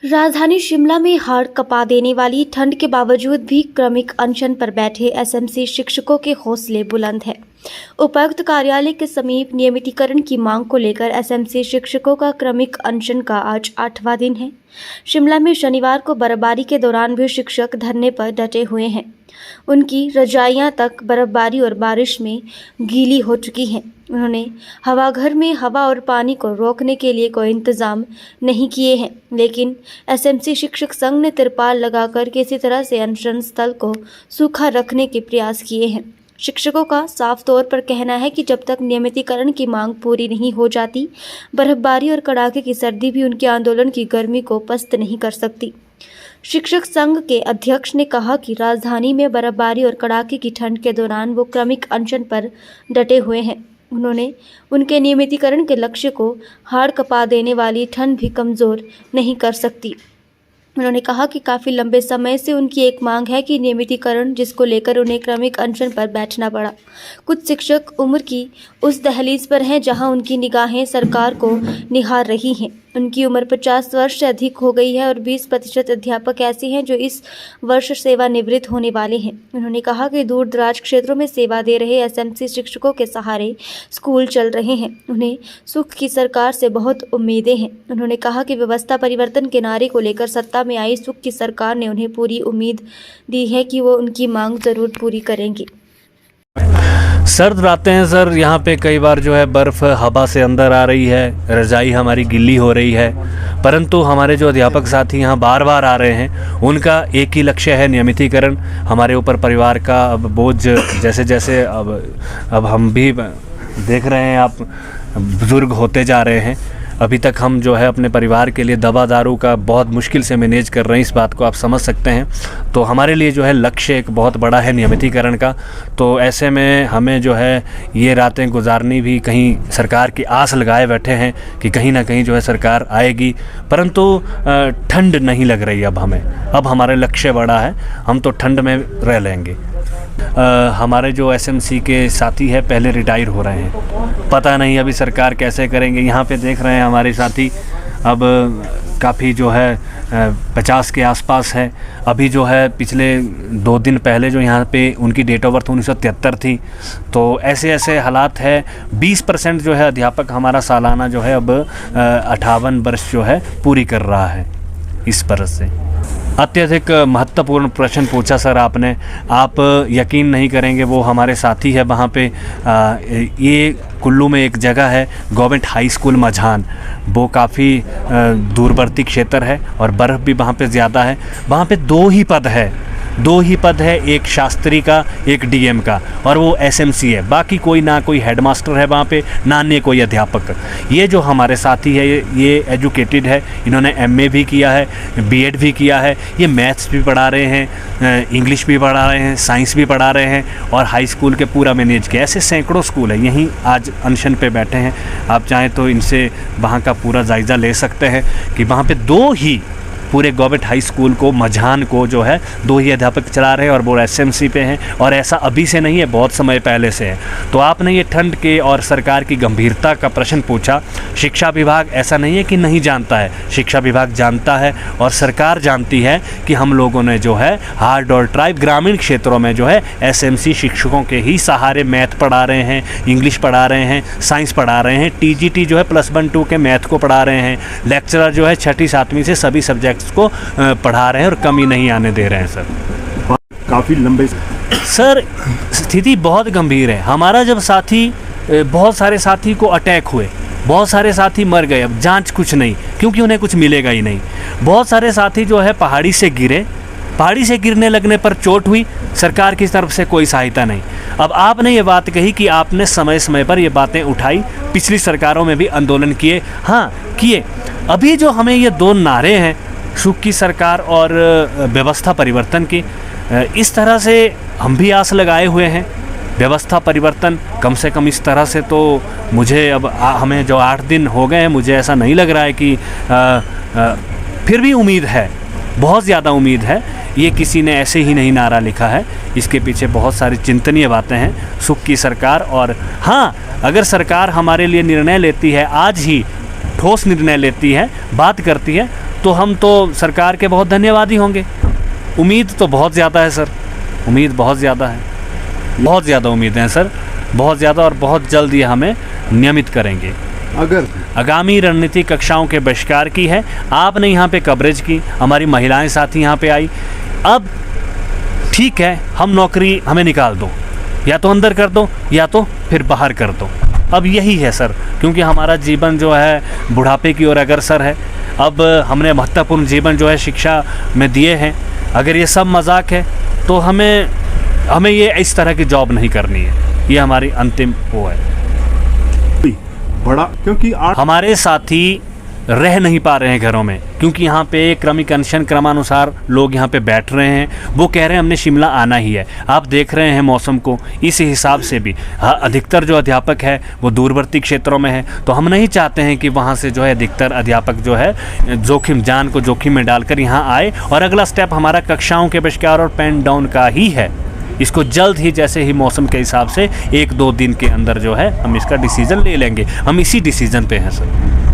राजधानी शिमला में हाड़ कपा देने वाली ठंड के बावजूद भी क्रमिक अनशन पर बैठे एसएमसी शिक्षकों के हौसले बुलंद हैं। उपायुक्त कार्यालय के समीप नियमितीकरण की मांग को लेकर एसएमसी शिक्षकों का क्रमिक अनशन का आज 8वां दिन है। शिमला में शनिवार को बर्फबारी के दौरान भी शिक्षक धरने पर डटे हुए हैं। उनकी रजाइयां तक बर्फबारी और बारिश में गीली हो चुकी हैं। उन्होंने हवाघर में हवा और पानी को रोकने के लिए कोई इंतजाम नहीं किए हैं, लेकिन एसएमसी शिक्षक संघ ने तिरपाल लगाकर किसी तरह से अनशन स्थल को सूखा रखने के प्रयास किए हैं। शिक्षकों का साफ तौर पर कहना है कि जब तक नियमितीकरण की मांग पूरी नहीं हो जाती, बर्फबारी और कड़ाके की सर्दी भी उनके आंदोलन की गर्मी को पस्त नहीं कर सकती। शिक्षक संघ के अध्यक्ष ने कहा कि राजधानी में बर्फबारी और कड़ाके की ठंड के दौरान वो क्रमिक अनशन पर डटे हुए हैं। उन्होंने उनके नियमितीकरण के लक्ष्य को हाड़ कपा देने वाली ठंड भी कमज़ोर नहीं कर सकती। उन्होंने कहा कि काफ़ी लंबे समय से उनकी एक मांग है कि नियमितीकरण, जिसको लेकर उन्हें क्रमिक अनशन पर बैठना पड़ा। कुछ शिक्षक उम्र की उस दहलीज पर हैं जहां उनकी निगाहें सरकार को निहार रही हैं। उनकी उम्र 50 वर्ष से अधिक हो गई है और 20% अध्यापक ऐसे हैं जो इस वर्ष सेवानिवृत्त होने वाले हैं। उन्होंने कहा कि दूर दराज क्षेत्रों में सेवा दे रहे एसएमसी शिक्षकों के सहारे स्कूल चल रहे हैं। उन्हें सुख की सरकार से बहुत उम्मीदें हैं। उन्होंने कहा कि व्यवस्था परिवर्तन के नारे को लेकर सत्ता में आई सुख की सरकार ने उन्हें पूरी उम्मीद दी है कि वो उनकी मांग ज़रूर पूरी करेंगी। सर्द रातें हैं सर, यहाँ पे कई बार जो है बर्फ़ हवा से अंदर आ रही है, रज़ाई हमारी गिल्ली हो रही है, परंतु हमारे जो अध्यापक साथी यहाँ बार बार आ रहे हैं, उनका एक ही लक्ष्य है नियमितीकरण। हमारे ऊपर परिवार का अब बोझ जैसे जैसे अब हम भी देख रहे हैं, आप बुज़ुर्ग होते जा रहे हैं। अभी तक हम जो है अपने परिवार के लिए दवा दारू का बहुत मुश्किल से मैनेज कर रहे हैं, इस बात को आप समझ सकते हैं। तो हमारे लिए जो है लक्ष्य एक बहुत बड़ा है नियमितीकरण का। तो ऐसे में हमें जो है ये रातें गुजारनी भी, कहीं सरकार की आस लगाए बैठे हैं कि कहीं ना कहीं जो है सरकार आएगी, परंतु ठंड नहीं लग रही अब हमें। अब हमारे लक्ष्य बड़ा है, हम तो ठंड में रह लेंगे। हमारे जो एसएमसी के साथी है पहले रिटायर हो रहे हैं, पता नहीं अभी सरकार कैसे करेंगे। यहाँ पे देख रहे हैं हमारे साथी अब काफ़ी जो है 50 के आसपास है। अभी जो है पिछले 2 दिन पहले जो यहाँ पे उनकी डेट ऑफ बर्थ 1973 थी। तो ऐसे ऐसे हालात है। 20% जो है अध्यापक हमारा सालाना जो है अब 58 वर्ष जो है पूरी कर रहा है इस बरस से। अत्यधिक महत्वपूर्ण प्रश्न पूछा सर आपने, आप यकीन नहीं करेंगे, वो हमारे साथी है वहाँ पे। ये कुल्लू में एक जगह है गवर्नमेंट हाई स्कूल मझान, वो काफ़ी दूरवर्ती क्षेत्र है और बर्फ़ भी वहाँ पे ज़्यादा है। वहाँ पे 2 ही पद है, एक शास्त्री का, एक डीएम का, और वो एसएमसी है। बाकी कोई ना कोई हेडमास्टर है वहाँ पे, ना ने कोई अध्यापक। ये जो हमारे साथी है ये एजुकेटेड है, इन्होंने एमए भी किया है, बीएड भी किया है। ये मैथ्स भी पढ़ा रहे हैं, इंग्लिश भी पढ़ा रहे हैं, साइंस भी पढ़ा रहे हैं और हाई स्कूल के पूरा मैनेज किया। ऐसे सैकड़ों स्कूल है, यहीं आज अनशन पे बैठे हैं। आप चाहें तो इनसे वहाँ का पूरा जायज़ा ले सकते हैं कि वहाँ पे 2 ही पूरे गवर्नमेंट हाई स्कूल को, मझान को जो है 2 ही अध्यापक चला रहे हैं और वो एसएमसी पे हैं। और ऐसा अभी से नहीं है, बहुत समय पहले से है। तो आपने ये ठंड के और सरकार की गंभीरता का प्रश्न पूछा। शिक्षा विभाग ऐसा नहीं है कि नहीं जानता है, शिक्षा विभाग जानता है और सरकार जानती है कि हम लोगों ने जो है हार्ड और ट्राइब ग्रामीण क्षेत्रों में जो है एसएमसी शिक्षकों के ही सहारे मैथ पढ़ा रहे हैं, इंग्लिश पढ़ा रहे हैं, साइंस पढ़ा रहे हैं। टीजीटी जो है +1 2 के मैथ को पढ़ा रहे हैं। लेक्चरर जो है 6ठी 7वीं से सभी सब्जेक्ट को पढ़ा रहे हैं और कमी नहीं आने दे रहे हैं सर। काफ़ी लंबे सर स्थिति बहुत गंभीर है। हमारा जब साथी, बहुत सारे साथी को अटैक हुए, बहुत सारे साथी मर गए। अब जांच कुछ नहीं, क्योंकि उन्हें कुछ मिलेगा ही नहीं। बहुत सारे साथी जो है पहाड़ी से गिरे, पहाड़ी से गिरने लगने पर चोट हुई, सरकार की तरफ से कोई सहायता नहीं। अब आपने ये बात कही कि आपने समय समय पर ये बातें उठाई, पिछली सरकारों में भी आंदोलन किए। हाँ किए। अभी जो हमें ये 2 नारे हैं, सुख की सरकार और व्यवस्था परिवर्तन की, इस तरह से हम भी आस लगाए हुए हैं। व्यवस्था परिवर्तन कम से कम इस तरह से तो मुझे अब हमें जो 8 दिन हो गए हैं, मुझे ऐसा नहीं लग रहा है कि फिर भी उम्मीद है, बहुत ज़्यादा उम्मीद है। ये किसी ने ऐसे ही नहीं नारा लिखा है, इसके पीछे बहुत सारी चिंतनीय बातें हैं। सुख की सरकार, और हाँ, अगर सरकार हमारे लिए निर्णय लेती है, आज ही ठोस निर्णय लेती है, बात करती है, तो हम तो सरकार के बहुत धन्यवादी होंगे। उम्मीद तो बहुत ज़्यादा है सर, उम्मीद बहुत ज़्यादा है, बहुत ज़्यादा उम्मीदें हैं सर, बहुत ज़्यादा, और बहुत जल्द ये हमें नियमित करेंगे। अगर आगामी रणनीतिक कक्षाओं के बहिष्कार की है, आपने यहाँ पे कवरेज की, हमारी महिलाएं साथी यहाँ पे आई। अब ठीक है, हम नौकरी हमें निकाल दो, या तो अंदर कर दो या तो फिर बाहर कर दो। अब यही है सर, क्योंकि हमारा जीवन जो है बुढ़ापे की ओर अग्रसर है। अब हमने महत्वपूर्ण जीवन जो है शिक्षा में दिए हैं। अगर ये सब मजाक है तो हमें ये इस तरह की जॉब नहीं करनी है। ये हमारी अंतिम वो है। बड़ा, क्योंकि हमारे साथी रह नहीं पा रहे हैं घरों में, क्योंकि यहाँ पे क्रमिक अनशन क्रमानुसार लोग यहाँ पे बैठ रहे हैं। वो कह रहे हैं हमने शिमला आना ही है। आप देख रहे हैं मौसम को, इस हिसाब से भी अधिकतर जो अध्यापक है वो दूरवर्ती क्षेत्रों में है, तो हम नहीं चाहते हैं कि वहाँ से जो है अधिकतर अध्यापक जो है जान को जोखिम में डालकर यहाँ आए। और अगला स्टेप हमारा कक्षाओं के बहिष्कार और पेन डाउन का ही है। इसको जल्द ही, जैसे ही मौसम के हिसाब से 1-2 दिन के अंदर जो है हम इसका डिसीजन ले लेंगे। हम इसी डिसीजन पे हैं सर।